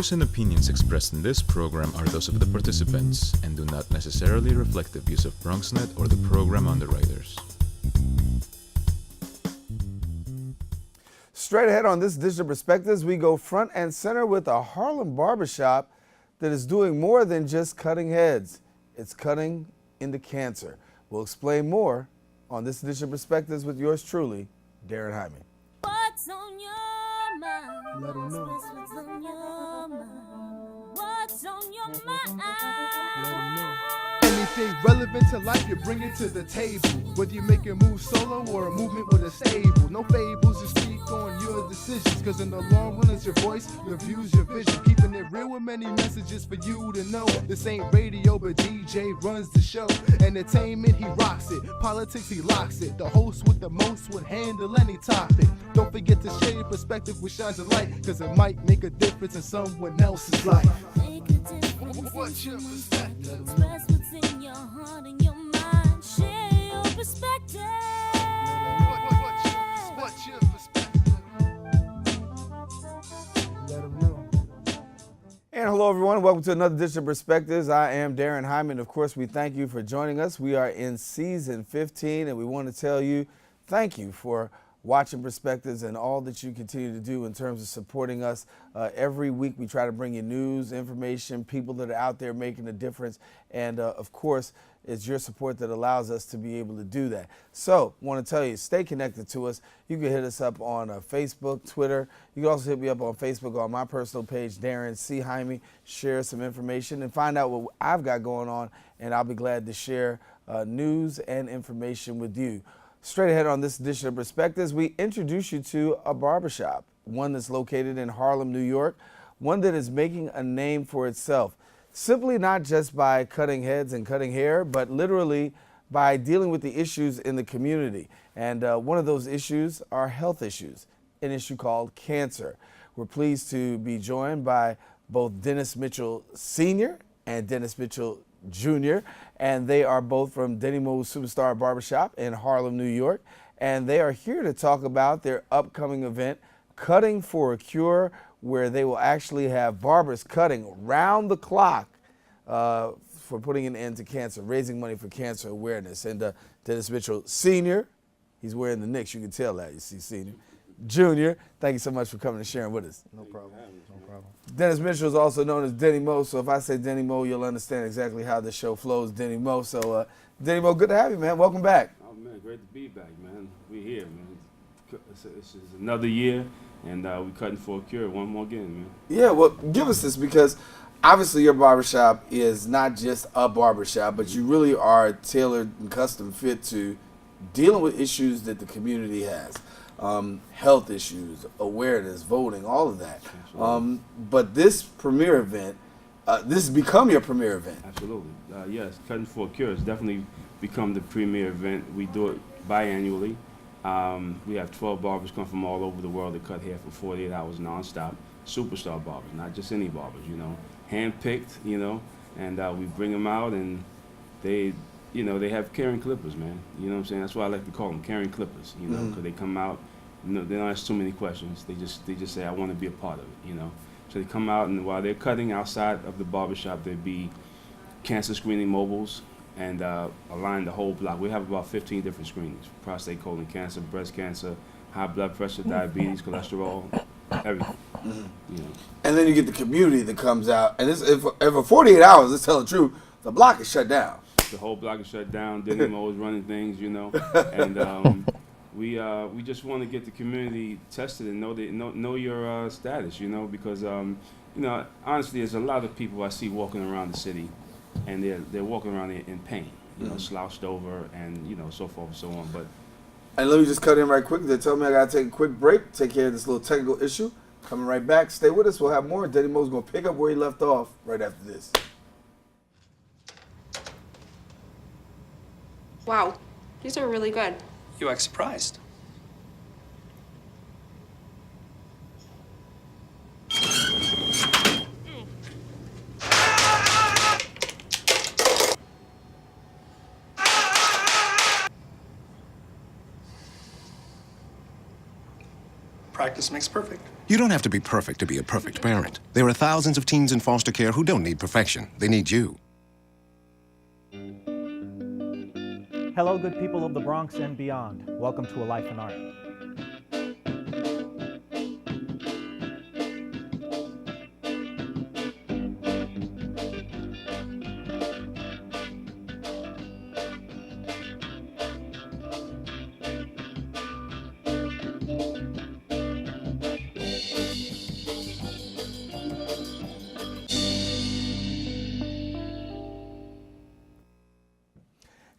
views and opinions expressed in this program are those of the participants and do not necessarily reflect the views of BronxNet or the program underwriters. Straight ahead on this edition of Perspectives, we go front and center with a Harlem barbershop that is doing more than just cutting heads. It's cutting into cancer. We'll explain more on this edition of Perspectives with yours truly, Darren Hyman. What's on your mind? Let 'em know. What's on your mind? What's on your mind? Let 'em know. Anything relevant to life, you bring it to the table. Whether you make a move solo or a movement with a stable. No fables, you speak on your decisions. Cause in the long run, it's your voice, your views, your vision. Keeping it real with many messages for you to know. This ain't radio, but DJ runs the show. Entertainment, he rocks it. Politics, he locks it. The host with the most would handle any topic. Don't forget to share your perspective with shines of light. Cause it might make a difference in someone else's life. Make a difference. What's your perspective? Express what's in your heart and your mind. Share your perspective. What's your perspective? Let 'em know. And hello, everyone. Welcome to another edition of Perspectives. I am Darren Hyman. Of course, we thank you for joining us. We are in season 15, and we want to tell you thank you for watching Perspectives and all that you continue to do in terms of supporting us. Every week we try to bring you news, information, people that are out there making a difference. And of course, it's your support that allows us to be able to do that. So want to tell you, stay connected to us. You can hit us up on Facebook, Twitter. You can also hit me up on Facebook on my personal page, Darren C. Hyme. Share some information and find out what I've got going on. And I'll be glad to share news and information with you. Straight ahead on this edition of Perspectives, we introduce you to a barbershop, one that's located in Harlem, New York, one that is making a name for itself, simply not just by cutting heads and cutting hair, but literally by dealing with the issues in the community. And one of those issues are health issues, an issue called cancer. We're pleased to be joined by both Dennis Mitchell Sr. and Dennis Mitchell Jr., and they are both from Denny Mo's Superstar Barbershop in Harlem, New York, and they are here to talk about their upcoming event, Cutting for a Cure, where they will actually have barbers cutting round the clock for putting an end to cancer, raising money for cancer awareness. And Dennis Mitchell Sr., he's wearing the Knicks, you can tell that, you see, Sr. Junior, thank you so much for coming and sharing with us. No problem. No problem. Dennis Mitchell is also known as Denny Mo, so if I say Denny Mo, you'll understand exactly how the show flows, Denny Mo. So, Denny Mo, good to have you, man. Welcome back. Oh, man, great to be back, man. We're here, man. It's another year, and we're cutting for a cure one more again, man. Yeah, well, give us this, because obviously your barbershop is not just a barbershop, but you really are tailored and custom fit to dealing with issues that the community has. Health issues, awareness, voting, all of that. But this premier event, this has become your premier event. Absolutely. Yes, Cutting for a Cure has definitely become the premier event. We do it biannually. We have 12 barbers come from all over the world to cut hair for 48 hours nonstop. Superstar barbers, not just any barbers, you know. Hand-picked, you know, and we bring them out, and they have caring clippers, man. You know what I'm saying? That's why I like to call them caring clippers, you know, because they come out, you know, they don't ask too many questions. They just say, I want to be a part of it, you know. So they come out, and while they're cutting outside of the barbershop, there'd be cancer screening mobiles and align the whole block. We have about 15 different screenings: prostate, colon cancer, breast cancer, high blood pressure, diabetes, cholesterol, everything. You know. And then you get the community that comes out, and if for 48 hours, let's tell the truth, the block is shut down. The whole block is shut down. Denny Mo is running things, you know, and we just want to get the community tested and know your status, you know, because you know, honestly, there's a lot of people I see walking around the city, and they're walking around in pain, you know, slouched over, and you know, so forth and so on. But and let me just cut in right quick. They tell me I gotta take a quick break, take care of this little technical issue. Coming right back. Stay with us. We'll have more. Denny Mo's gonna pick up where he left off right after this. Wow, these are really good. You act surprised. Practice makes perfect. You don't have to be perfect to be a perfect parent. There are thousands of teens in foster care who don't need perfection. They need you. Hello, good people of the Bronx and beyond. Welcome to A Life in Art.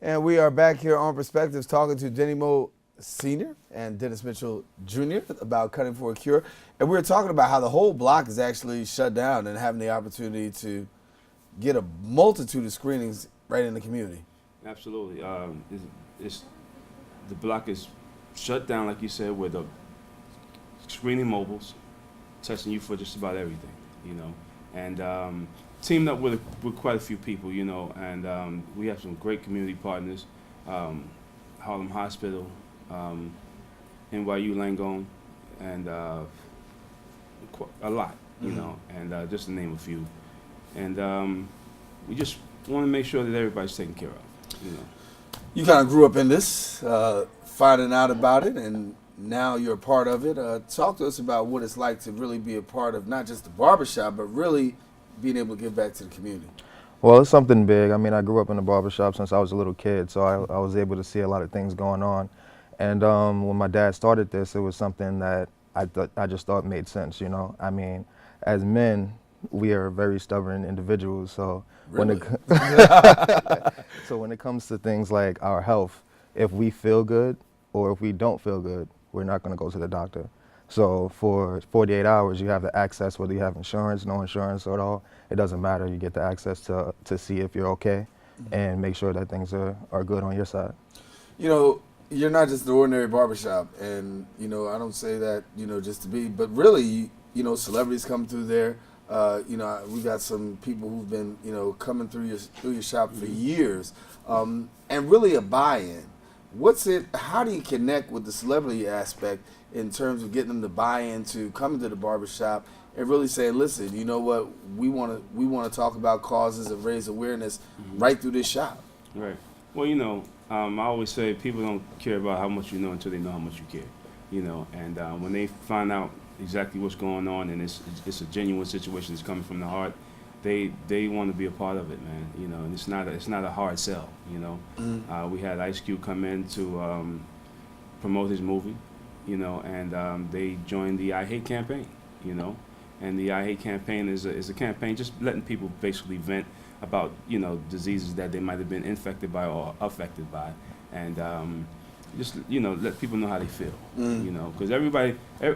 And we are back here on Perspectives talking to Denny Moe Sr. and Dennis Mitchell Jr. about Cutting for a Cure. And we were talking about how the whole block is actually shut down and having the opportunity to get a multitude of screenings right in the community. Absolutely. The block is shut down, like you said, with the screening mobiles, testing you for just about everything, you know. And teamed up with quite a few people, you know, and we have some great community partners, Harlem Hospital, NYU Langone, and a lot, you know, and just to name a few. And we just want to make sure that everybody's taken care of, you know. You kind of grew up in this, finding out about it, and now you're a part of it. Talk to us about what it's like to really be a part of not just the barbershop, but really being able to give back to the community. Well, it's something big. I mean, I grew up in the barbershop since I was a little kid, so I was able to see a lot of things going on. And when my dad started this, it was something that I just thought made sense, you know. I mean, as men, we are very stubborn individuals, so Really? when it comes to things like our health, if we feel good or if we don't feel good, we're not going to go to the doctor. So for 48 hours, you have the access, whether you have insurance, no insurance at all, it doesn't matter. You get the access to see if you're okay and make sure that things are good on your side. You know, you're not just an ordinary barbershop, and, you know, I don't say that, you know, just to be, but really, you know, celebrities come through there. You know, we got some people who've been, you know, coming through your shop for years, and really a buy-in. How do you connect with the celebrity aspect in terms of getting them to buy into coming to the barbershop and really saying, listen, you know what, we want to talk about causes and raise awareness right through this shop? Right. Well, you know, I always say people don't care about how much you know until they know how much you care, you know, and when they find out exactly what's going on and it's a genuine situation that's coming from the heart, they want to be a part of it, man, you know, and it's not a hard sell, you know. We had Ice Cube come in to promote his movie, you know, and they joined the I Hate campaign, you know, and the I Hate campaign is a campaign just letting people basically vent about, you know, diseases that they might have been infected by or affected by, and just, you know, let people know how they feel, you know, because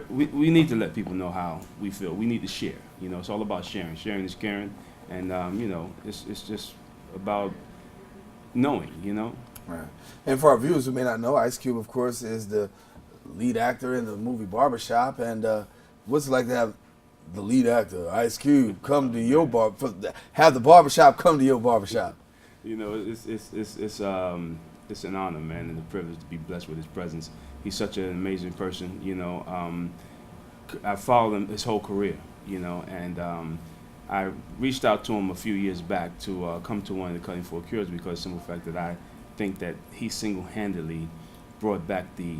we need to let people know how we feel. We need to share, you know. It's all about sharing. Sharing is caring, and you know, it's just about knowing, you know. Right. And for our viewers who may not know, Ice Cube, of course, is the lead actor in the movie Barbershop, and what's it like to have the lead actor, Ice Cube, come to your have the barbershop come to your barbershop? You know, it's an honor, man, and a privilege to be blessed with his presence. He's such an amazing person, you know. I followed him his whole career, you know, and I reached out to him a few years back to come to one of the Cutting for Cures because of the simple fact that I think that he single-handedly brought back the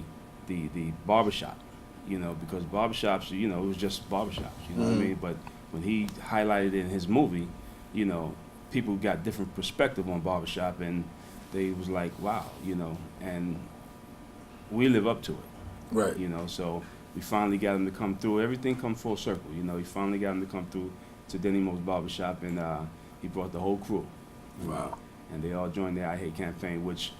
barbershop, you know, because barbershops, you know, it was just barbershops, you know what I mean? But when he highlighted it in his movie, you know, people got different perspective on barbershop, and they was like, wow, you know, and we live up to it. Right. You know, so we finally got him to come through. Everything come full circle, you know. We finally got him to come through to Denny Moe's barbershop, and he brought the whole crew. Wow. And they all joined the I Hate campaign, which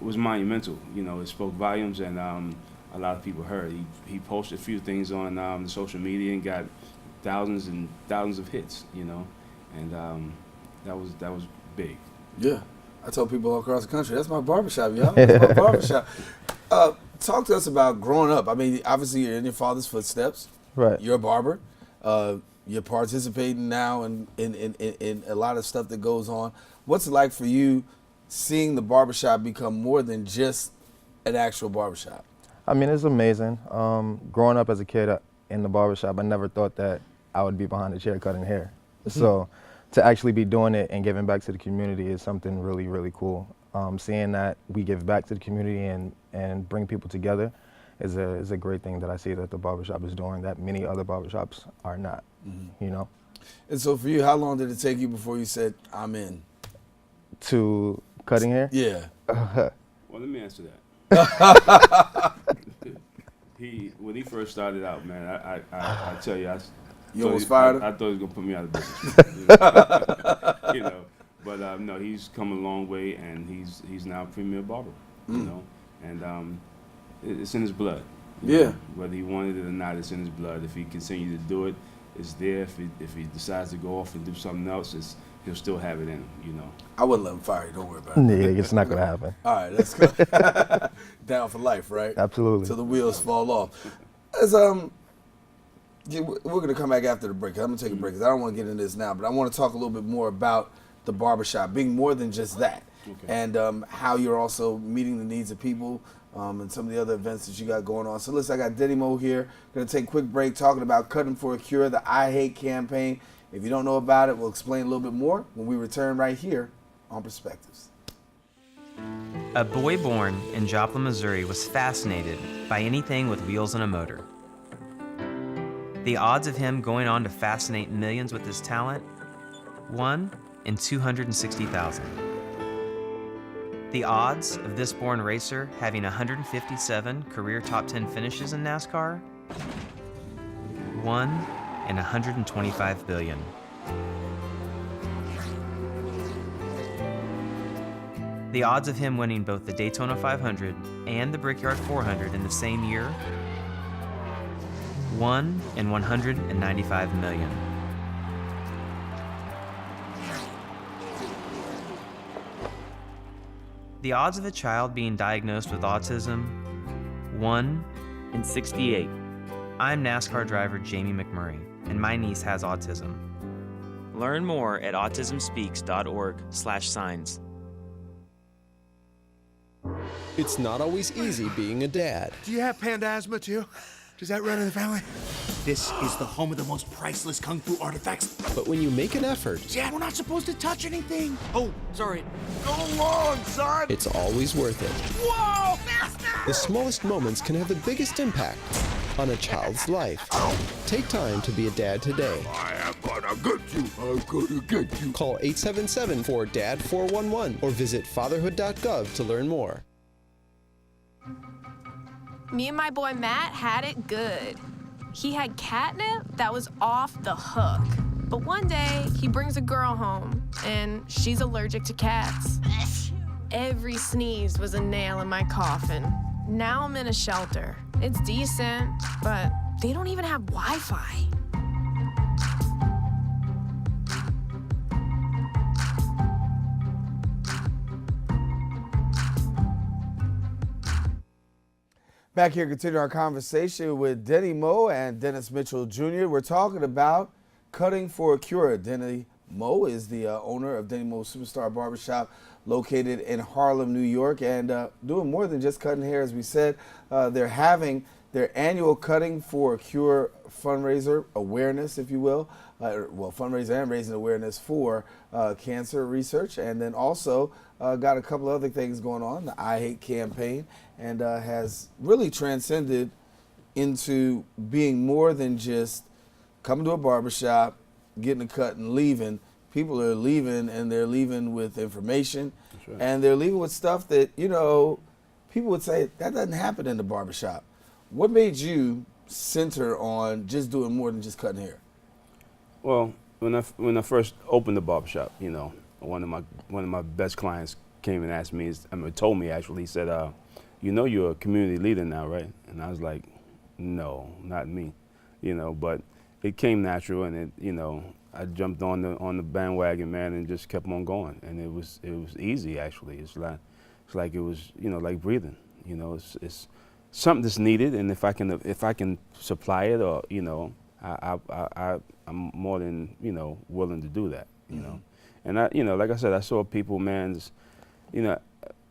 was monumental. You know, it spoke volumes, and a lot of people heard. He posted a few things on the social media and got thousands and thousands of hits, you know, and that was big. Yeah. I tell people all across the country, that's my barbershop, y'all. That's my barbershop. Talk to us about growing up. I mean, obviously you're in your father's footsteps. Right. You're a barber. You're participating now in a lot of stuff that goes on. What's it like for you seeing the barbershop become more than just an actual barbershop? I mean, it's amazing. Growing up as a kid in the barbershop, I never thought that I would be behind the chair cutting hair. So to actually be doing it and giving back to the community is something really, really cool. Seeing that we give back to the community and bring people together is a great thing that I see that the barbershop is doing that many other barbershops are not, you know. And so for you, how long did it take you before you said, I'm in? To cutting hair? Yeah. Well, let me answer that. When he first started out, man, I tell you, You almost fired him? I thought he was gonna put me out of business. You know, but no, he's come a long way, and he's now a premier barber. You know, and it's in his blood. You know, whether he wanted it or not, it's in his blood. If he continues to do it, it's there. If he decides to go off and do something else, he'll still have it in him. You know. I wouldn't let him fire you. Don't worry about it. Yeah, it's not gonna happen. All right, let's go. Down for life, right? Absolutely. Till the wheels fall off. As yeah, we're gonna come back after the break. I'm gonna take a break because I don't want to get into this now, but I want to talk a little bit more about the barbershop being more than just that, and how you're also meeting the needs of people and some of the other events that you got going on. So listen, I got Denny Mo here. Gonna take a quick break talking about Cutting for a Cure, the I Hate campaign. If you don't know about it, we'll explain a little bit more when we return right here on Perspectives. A boy born in Joplin, Missouri was fascinated by anything with wheels and a motor. The odds of him going on to fascinate millions with his talent? 1 in 260,000. The odds of this born racer having 157 career top 10 finishes in NASCAR? 1 in 125 billion. The odds of him winning both the Daytona 500 and the Brickyard 400 in the same year? 1 in 195 million. The odds of a child being diagnosed with autism? 1 in 68. I'm NASCAR driver Jamie McMurray, and my niece has autism. Learn more at autismspeaks.org/signs. It's not always easy being a dad. Do you have panda asthma too? Does that run in the family? This is the home of the most priceless kung fu artifacts. But when you make an effort, Dad, we're not supposed to touch anything. Oh, sorry. Go along, son! it's always worth it. Whoa, faster! The smallest moments can have the biggest impact on a child's life. Take time to be a dad today. I am gonna get you. I'm gonna get you. Call 877-4DAD-411 or visit fatherhood.gov to learn more. Me and my boy Matt had it good. He had catnip that was off the hook. But one day, he brings a girl home, and she's allergic to cats. Every sneeze was a nail in my coffin. Now I'm in a shelter. It's decent, but they don't even have Wi-Fi. Back here, continuing our conversation with Denny Mo and Dennis Mitchell Jr. We're talking about Cutting for a Cure. Denny Mo is the owner of Denny Mo Superstar Barbershop, located in Harlem, New York, and doing more than just cutting hair. As we said, they're having their annual Cutting for a Cure fundraiser awareness, if you will. Fundraiser and raising awareness for cancer research, and then also got a couple other things going on, the I Hate campaign, and has really transcended into being more than just coming to a barbershop, getting a cut and leaving. People are leaving, and they're leaving with information, right, and they're leaving with stuff that, you know, people would say, that doesn't happen in the barbershop. What made you center on just doing more than just cutting hair? Well, when I first opened the barbershop, you know, one of my best clients came and asked me, told me actually, he said, you know, you're a community leader now, right? And I was like, no, not me, you know. But it came natural, and it, you know, I jumped on the bandwagon, man, and just kept on going. And it was easy actually. It's like it was, you know, like breathing. You know, it's something that's needed, and if I can supply it, or, you know, I'm more than, you know, willing to do that, you know. And I, you know, like I said, I saw people, man, you know,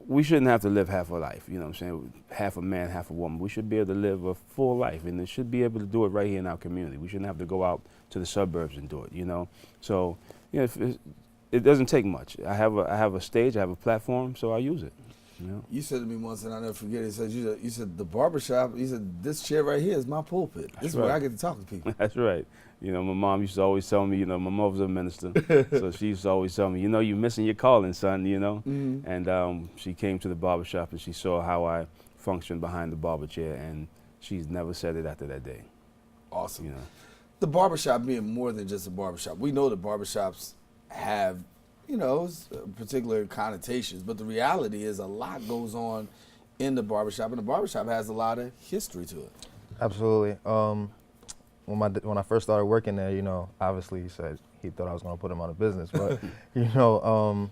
we shouldn't have to live half a life, you know what I'm saying? Half a man, half a woman. We should be able to live a full life, and it should be able to do it right here in our community. We shouldn't have to go out to the suburbs and do it, you know? So, you know, it doesn't take much. I have a stage, I have a platform, so I use it. You know? You said to me once, and I'll never forget it, you said the barbershop, you said, this chair right here is my pulpit. This is where I get to talk to people. That's right. You know, my mom used to always tell me, you know, my mother's a minister, so she used to always tell me, you know, you're missing your calling, son, you know? Mm-hmm. And she came to the barbershop and she saw how I functioned behind the barber chair, and she's never said it after that day. Awesome. You know? The barbershop being more than just a barbershop. We know that barbershops have, you know, particular connotations, but the reality is a lot goes on in the barbershop, and the barbershop has a lot of history to it. Absolutely. When I first started working there, you know, obviously he said he thought I was going to put him out of business, but you know,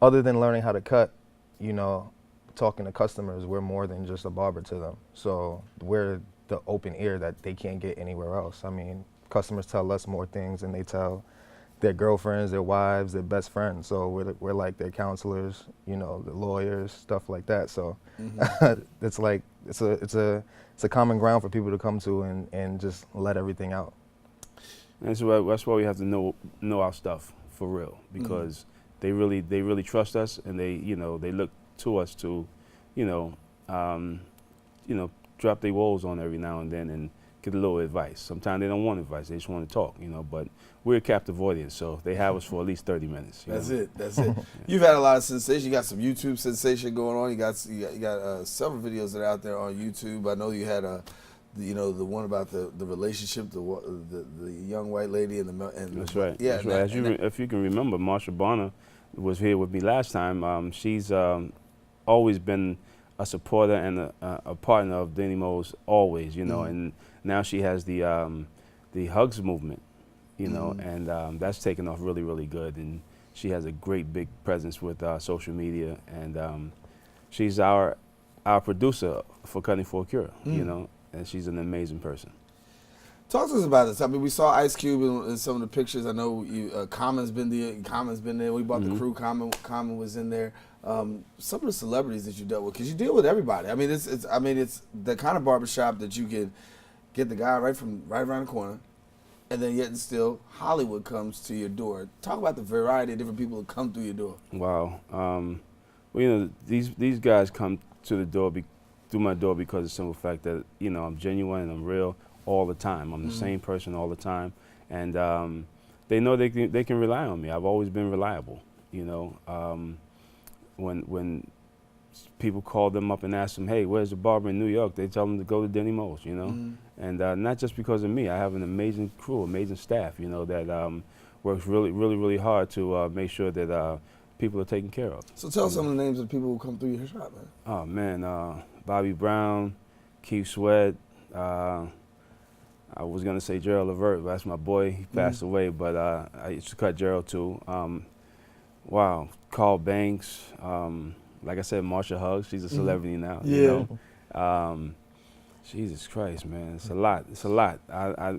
other than learning how to cut, you know, talking to customers, we're more than just a barber to them. So we're the open ear that they can't get anywhere else. I mean, customers tell us more things than they tell their girlfriends, their wives, their best friends. So we're like their counselors, you know, the lawyers, stuff like that. So it's like it's a common ground for people to come to and just let everything out. And that's why we have to know our stuff for real, because they really trust us, and they look to us to, drop their woes on every now and then and get a little advice. Sometimes they don't want advice; they just want to talk, you know. But we're a captive audience, so they have us for at least 30 minutes. That's it. You've had a lot of sensation. You got some YouTube sensation going on. You got several videos that are out there on YouTube. I know you had the one about the relationship, the young white lady and the That's right. Yeah, that's right. If you can remember, Marsha Bonner was here with me last time. She's always been a supporter and a partner of Denny Mo's always, you know, and now she has the Hugs movement, you know, and that's taken off really, really good, and she has a great big presence with social media, and she's our producer for Cutting for a Cure, you know, and she's an amazing person. Talk to us about this. I mean, we saw Ice Cube in some of the pictures. I know Common's been there. We bought the crew. Common was in there. Some of the celebrities that you dealt with, because you deal with everybody. I mean, it's the kind of barbershop that you can get the guy right around the corner, and then yet and still Hollywood comes to your door. Talk about the variety of different people that come through your door. Wow. Well, you know, these guys come to the door through my door because of the simple fact that, you know, I'm genuine and I'm real all the time. I'm the same person all the time, and they know they can rely on me. I've always been reliable, you know. When people call them up and ask them, hey, where's the barber in New York? They tell them to go to Denny Mo's, you know. And not just because of me. I have an amazing crew, amazing staff, you know, that works really, really, really hard to make sure that people are taken care of. So tell us some of the names of the people who come through your shop, man. Oh, man, Bobby Brown, Keith Sweat, I was going to say Gerald Levert, but that's my boy. He passed away, but I used to cut Gerald too. Wow, Carl Banks. Like I said, Marsha Hugs. She's a celebrity now. Yeah. You know? Jesus Christ, man. It's a lot. It's a lot.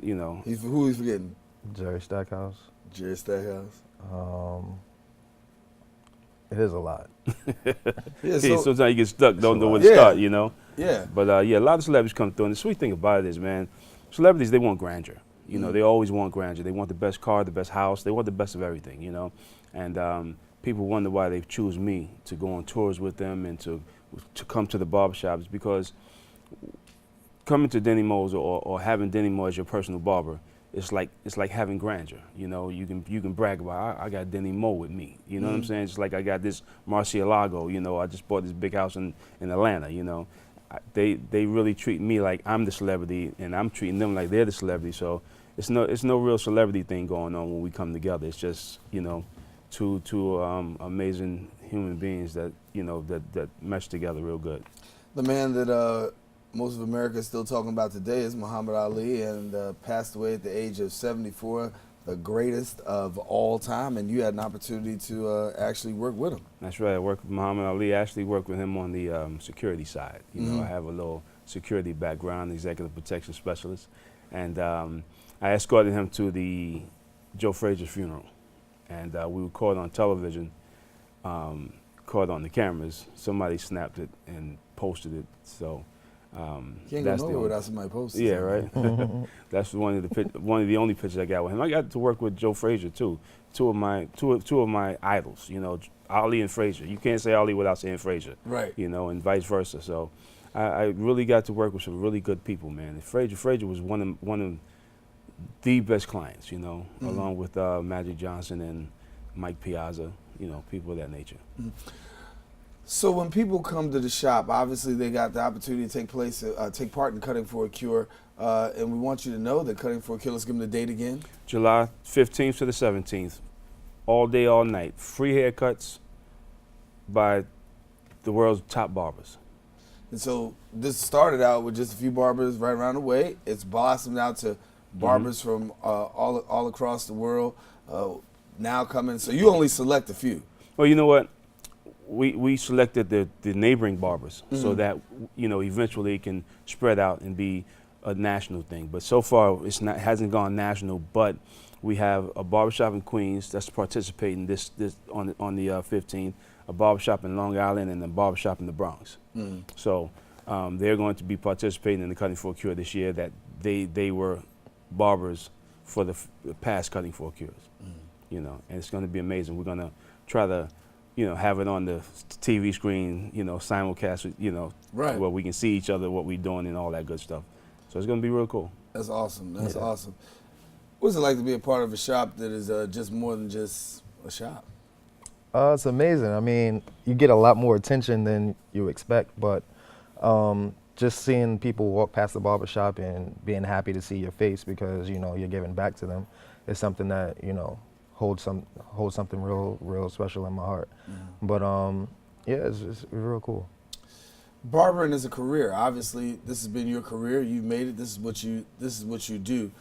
You know. Who he's forgetting? Jerry Stackhouse. Jerry Stackhouse. It is a lot. Yeah, sometimes you get stuck, don't know where to start, you know? Yeah. But yeah, a lot of celebrities come through, and the sweet thing about it is, man, celebrities, they want grandeur. You know, they always want grandeur. They want the best car, the best house. They want the best of everything, you know? And people wonder why they choose me to go on tours with them and to come to the barbershops, because coming to Denny Mo's or having Denny Mo as your personal barber, it's like having grandeur. You know, you can brag about, I got Denny Mo with me. You know what I'm saying? It's like I got this Murcielago, you know, I just bought this big house in Atlanta, you know. They really treat me like I'm the celebrity, and I'm treating them like they're the celebrity. So it's no real celebrity thing going on when we come together. It's just, you know, two amazing human beings that, you know, that mesh together real good. The man that most of America is still talking about today is Muhammad Ali, and passed away at the age of 74, the greatest of all time, and you had an opportunity to actually work with him. That's right. I worked with Muhammad Ali. I actually worked with him on the security side. You know, I have a little security background, executive protection specialist, and I escorted him to the Joe Frazier's funeral, and we were caught on television caught on the cameras. Somebody snapped it and posted it. So can't go nowhere without somebody posting. Yeah, right. That's one of the only pictures I got with him. I got to work with Joe Frazier too. Two of my idols. You know, Ali and Frazier. You can't say Ali without saying Frazier. Right. You know, and vice versa. So I really got to work with some really good people, man. And Frazier was one of the best clients. You know, along with Magic Johnson and Mike Piazza. You know, people of that nature. So when people come to the shop, obviously they got the opportunity to take part in Cutting for a Cure, and we want you to know that Cutting for a Cure, let's give them the date again. July 15th to the 17th, all day, all night. Free haircuts by the world's top barbers. And so this started out with just a few barbers right around the way. It's blossomed out to barbers from all across the world now coming. So you only select a few. Well, you know what? We selected the neighboring barbers so that, you know, eventually it can spread out and be a national thing. But so far hasn't gone national. But we have a barbershop in Queens that's participating this on the 15th, a barbershop in Long Island, and a barbershop in the Bronx. So they're going to be participating in the Cutting for a Cure this year. That they were barbers for the past Cutting for a Cures. You know, and it's going to be amazing. We're going to try to, you know, have it on the TV screen, you know, simulcast, you know, right, where we can see each other, what we're doing, and all that good stuff. So it's going to be real cool. That's awesome. That's awesome. What's it like to be a part of a shop that is just more than just a shop? It's amazing. I mean, you get a lot more attention than you expect, but just seeing people walk past the barbershop and being happy to see your face because, you know, you're giving back to them is something that, you know, hold something real special in my heart. But yeah, it's real cool. Barbering is a career. Obviously, this has been your career. You've made it. This is what you do.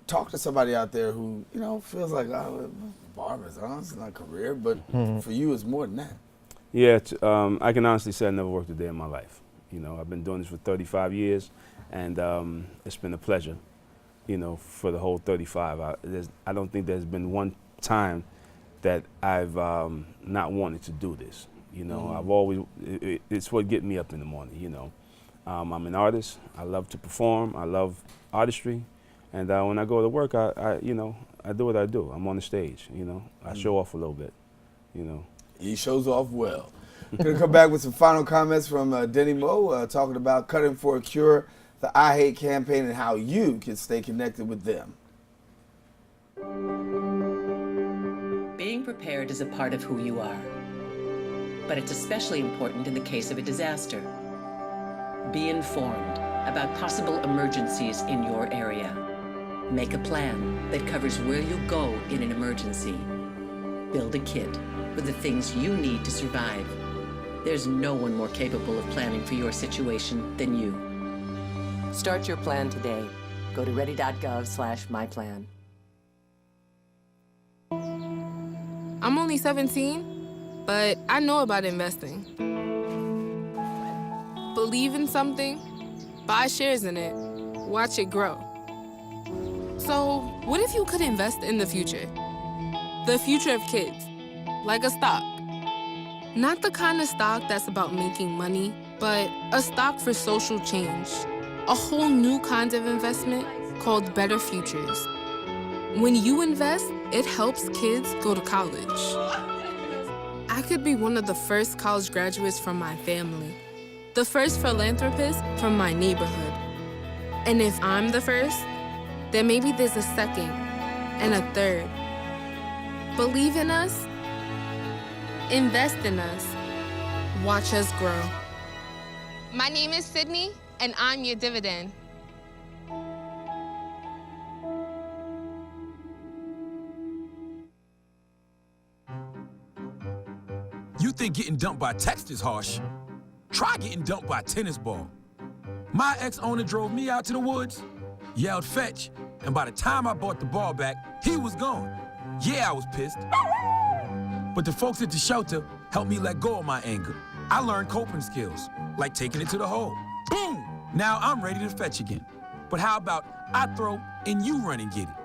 Talk to somebody out there who, you know, feels like, oh, barbers, it's not a career, but for you, it's more than that. Yeah, I can honestly say I never worked a day in my life. You know, I've been doing this for 35 years, and it's been a pleasure. You know, for the whole 35, I don't think there's been one time that I've not wanted to do this. You know, I've always, it's what gets me up in the morning, you know. I'm an artist. I love to perform. I love artistry. And when I go to work, you know, I do what I do. I'm on the stage, you know. I show off a little bit, you know. He shows off well. Gonna come back with some final comments from Denny Moe, talking about Cutting for a Cure, the I Hate campaign, and how you can stay connected with them. Being prepared is a part of who you are, but it's especially important in the case of a disaster. Be informed about possible emergencies in your area. Make a plan that covers where you'll go in an emergency. Build a kit with the things you need to survive. There's no one more capable of planning for your situation than you. Start your plan today. Go to ready.gov/myplan. I'm only 17, but I know about investing. Believe in something, buy shares in it, watch it grow. So, what if you could invest in the future? The future of kids, like a stock. Not the kind of stock that's about making money, but a stock for social change. A whole new kind of investment called Better Futures. When you invest, it helps kids go to college. I could be one of the first college graduates from my family, the first philanthropist from my neighborhood. And if I'm the first, then maybe there's a second and a third. Believe in us, invest in us, watch us grow. My name is Sydney, and I'm your dividend. You think getting dumped by text is harsh? Try getting dumped by a tennis ball. My ex-owner drove me out to the woods, yelled fetch, and by the time I brought the ball back, he was gone. Yeah, I was pissed. But the folks at the shelter helped me let go of my anger. I learned coping skills, like taking it to the hole. Boom! Now I'm ready to fetch again. But how about I throw and you run and get it?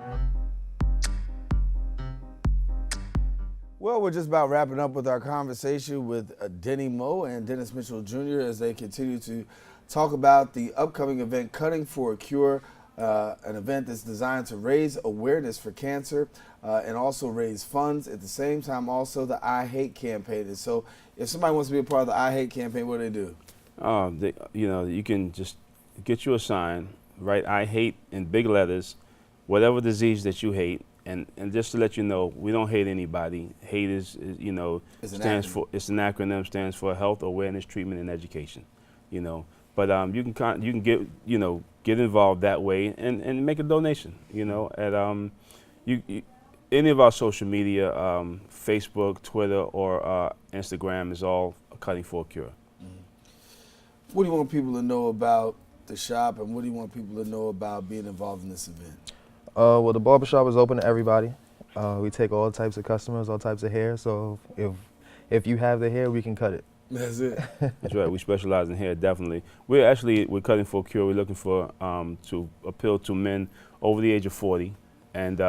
Well, we're just about wrapping up with our conversation with Denny Moe and Dennis Mitchell Jr. as they continue to talk about the upcoming event, Cutting for a Cure, an event that's designed to raise awareness for cancer and also raise funds. At the same time, also the I Hate campaign. And so if somebody wants to be a part of the I Hate campaign, what do they do? You can just get you a sign, write I hate in big letters, whatever disease that you hate. And just to let you know, we don't hate anybody. Hate is stands for, it's an acronym, stands for Health Awareness, Treatment, and Education. But you can get involved that way and make a donation. At any of our social media, Facebook, Twitter, or Instagram is all Cutting for a Cure. Mm-hmm. What do you want people to know about the shop, and what do you want people to know about being involved in this event? Well, the barbershop is open to everybody. We take all types of customers, all types of hair. So if you have the hair, we can cut it. That's it. That's right. We specialize in hair, definitely. We're Cutting for a Cure. We're looking for to appeal to men over the age of 40, and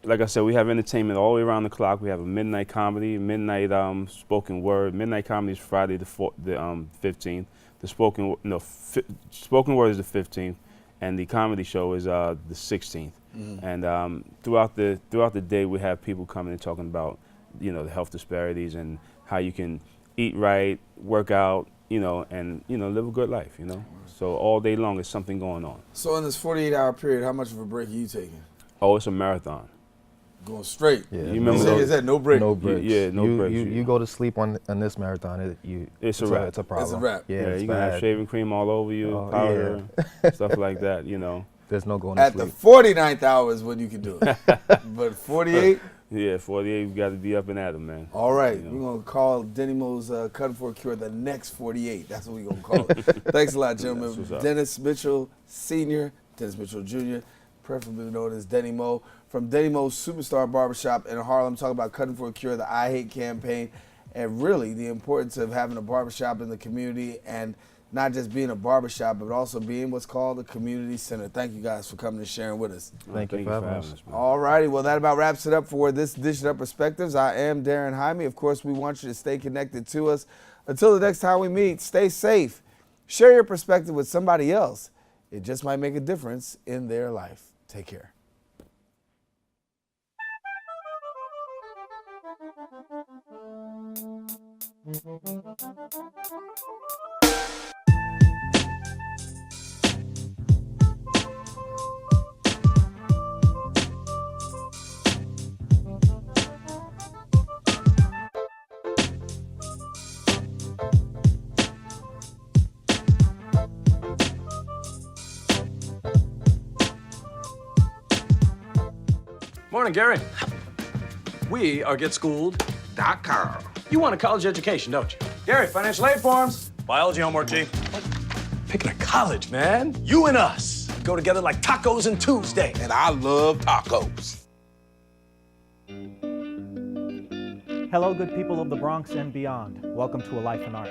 like I said, we have entertainment all the way around the clock. We have a midnight comedy, midnight spoken word. Midnight comedy is Friday the 15th. The spoken word is the 15th. And the comedy show is the 16th. Mm-hmm. And throughout the day, we have people coming and talking about, the health disparities and how you can eat right, work out, and live a good life. So all day long, there's something going on. So in this 48-hour period, how much of a break are you taking? Oh, it's a marathon. Going straight. Yeah. You remember is that no break? No breaks. Yeah, no breaks. You go to sleep on this marathon. It's a wrap. It's a problem. It's a wrap. Yeah, you're gonna have shaving cream all over you, powder, stuff like that. There's no going to sleep. At the 49th hour is when you can do it. But 48? Yeah, 48. We got to be up and at 'em, man. All right, we're gonna call Denny Moe's Cutting for a Cure the next 48. That's what we're gonna call it. Thanks a lot, gentlemen. Dennis Mitchell Sr., Dennis Mitchell Jr., preferably known as Denny Moe, from Denny Moe's Superstar Barbershop in Harlem, talking about Cutting for a Cure, the I Hate campaign, and really the importance of having a barbershop in the community, and not just being a barbershop, but also being what's called a community center. Thank you guys for coming and sharing with us. Thank you for having us. All righty, well, that about wraps it up for this edition of Perspectives. I am Darren Jaime. Of course, we want you to stay connected to us. Until the next time we meet, stay safe. Share your perspective with somebody else. It just might make a difference in their life. Take care. Morning, Gary. We are GetSchooled.com. You want a college education, don't you? Gary, financial aid forms. Biology homework, G. What? Picking a college, man. You and us go together like tacos and Tuesday. And I love tacos. Hello, good people of the Bronx and beyond. Welcome to A Life in Art.